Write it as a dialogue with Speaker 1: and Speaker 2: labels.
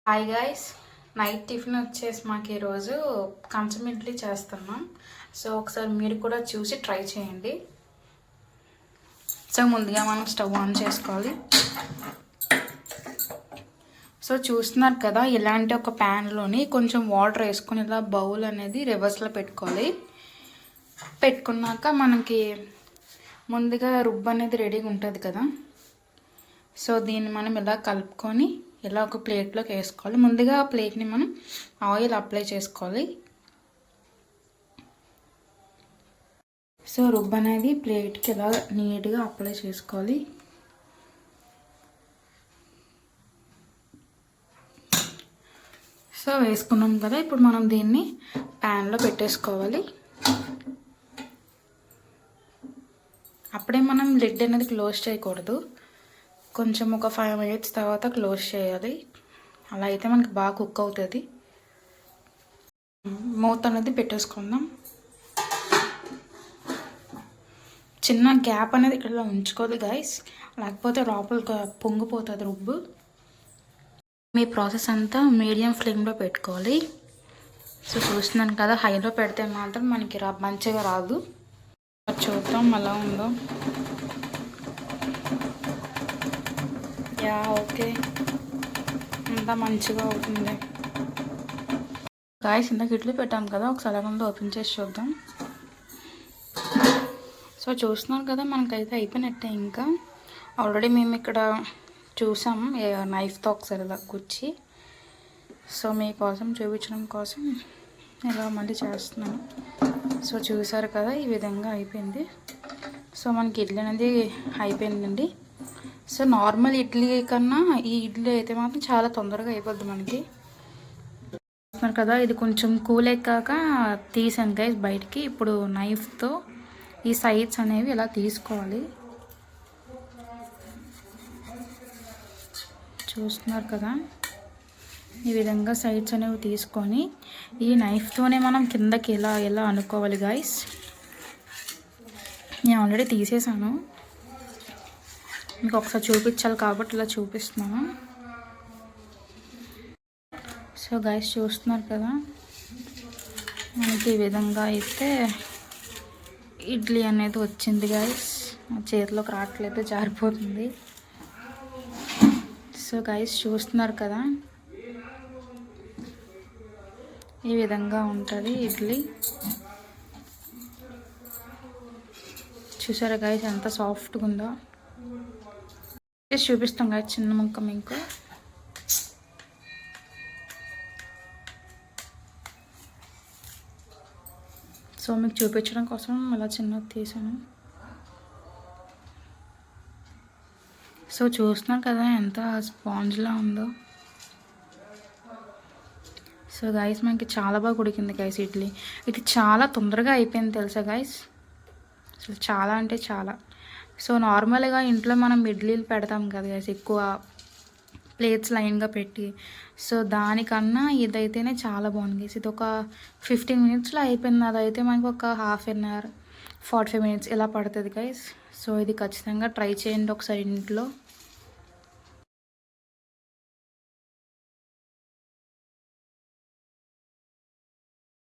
Speaker 1: Hi guys, night tiffin వచ్చేసి మాకు ఈరోజు కంచం ఇడ్లీ చేస్తున్నాం. సో ఒకసారి మీరు కూడా చూసి ట్రై చేయండి. సో ముందుగా మనం స్టవ్ ఆన్ చేసుకోవాలి. సో చూస్తున్నారు కదా, ఇలాంటి ఒక ప్యాన్లోని కొంచెం వాటర్ వేసుకొని ఇలా బౌల్ అనేది రివర్స్లో పెట్టుకోవాలి. పెట్టుకున్నాక మనకి ముందుగా రుబ్బు అనేది రెడీగా ఉంటుంది కదా. సో దీన్ని మనం ఇలా కలుపుకొని ఇలా ఒక ప్లేట్లోకి వేసుకోవాలి. ముందుగా ఆ ప్లేట్ని మనం ఆయిల్ అప్లై చేసుకోవాలి. సో రుబ్బు అనేది ప్లేట్కి ఇలా నీట్గా అప్లై చేసుకోవాలి. సో వేసుకున్నాం కదా, ఇప్పుడు మనం దీన్ని ప్యాన్లో పెట్టేసుకోవాలి. అప్పుడే మనం లిడ్ అనేది క్లోజ్ చేయకూడదు, కొంచెం ఒక 5 minutes తర్వాత క్లోజ్ చేయాలి. అలా అయితే మనకి బాగా కుక్ అవుతుంది. మూత అనేది పెట్టేసుకుందాం. చిన్న గ్యాప్ అనేది ఇక్కడ ఉంచుకోవాలి గైస్, లేకపోతే లోపల పొంగిపోతుంది రుబ్బు. మీ ప్రాసెస్ అంతా మీడియం ఫ్లేమ్లో పెట్టుకోవాలి. సో చూస్తున్నాను కదా, హైలో పెడితే మాత్రం మనకి మంచిగా రాదు. చూద్దాం ఎలా ఉందో. ఓకే, అంతా మంచిగా అవుతుంది. గాయస్ ఇందాక ఇడ్లీ పెట్టాం కదా, ఒకసారి ఎలా ఉందో ఓపెన్ చేసి చూద్దాం. సో చూస్తున్నాం కదా, మనకైతే అయిపోయినట్టే. ఇంకా ఆల్రెడీ మేము ఇక్కడ చూసాం నైఫ్తో ఒకసారి ఇలా గుచ్చి. సో మీకోసం చూపించడం కోసం ఇలా మళ్ళీ చేస్తున్నాను. సో చూసారు కదా, ఈ విధంగా అయిపోయింది. సో మనకి ఇడ్లీ అనేది అయిపోయిందండి. సో నార్మల్ ఇడ్లీ కన్నా ఈ ఇడ్లీ అయితే మాత్రం చాలా తొందరగా అయిపోద్ది మనకి. కదా, ఇది కొంచెం కూల్ ఎక్కాక తీసాను గైస్ బయటికి. ఇప్పుడు నైఫ్తో ఈ సైడ్స్ అనేవి ఇలా తీసుకోవాలి. చూస్తున్నారు కదా, ఈ విధంగా సైడ్స్ అనేవి తీసుకొని ఈ నైఫ్తోనే మనం కిందకి ఎలా అనుకోవాలి గైస్. నేను ఆల్రెడీ తీసేసాను, మీకు ఒకసారి చూపించాలి కాబట్టి ఇలా చూపిస్తున్నాను. సో గైస్ చూస్తున్నారు కదా, మనకి ఈ విధంగా అయితే ఇడ్లీ అనేది వచ్చింది గైస్. చేతిలోకి రావట్లేదు, జారిపోతుంది. సో గైస్ చూస్తున్నారు కదా, ఈ విధంగా ఉంటుంది ఇడ్లీ. చూసారా గైస్ ఎంత సాఫ్ట్గా ఉందో. చూపిస్తాం కదా చిన్న ముక్క మీకు. సో మీకు చూపించడం కోసం అలా చిన్నది తీసాను. సో చూస్తున్నారు కదా ఎంత స్పాంజ్లా ఉందో. సో గైస్ మనకి చాలా బాగా ఉడికింది గైస్ ఇడ్లీ. ఇది చాలా తొందరగా అయిపోయింది తెలుసా గైస్, అసలు చాలా అంటే చాలా. సో నార్మల్గా ఇంట్లో మనం ఇడ్లీలు పెడతాం కదా గైస్, ఎక్కువ ప్లేట్స్ లైన్గా పెట్టి. సో దానికన్నా ఇదైతేనే చాలా బాగుంది గైస్. ఇది ఒక 15 minutesలో అయిపోయింది. అదైతే మనకు ఒక 1/2 hour 45 minutes ఇలా పడుతుంది గైస్. సో ఇది ఖచ్చితంగా ట్రై చేయండి ఒకసారి ఇంట్లో.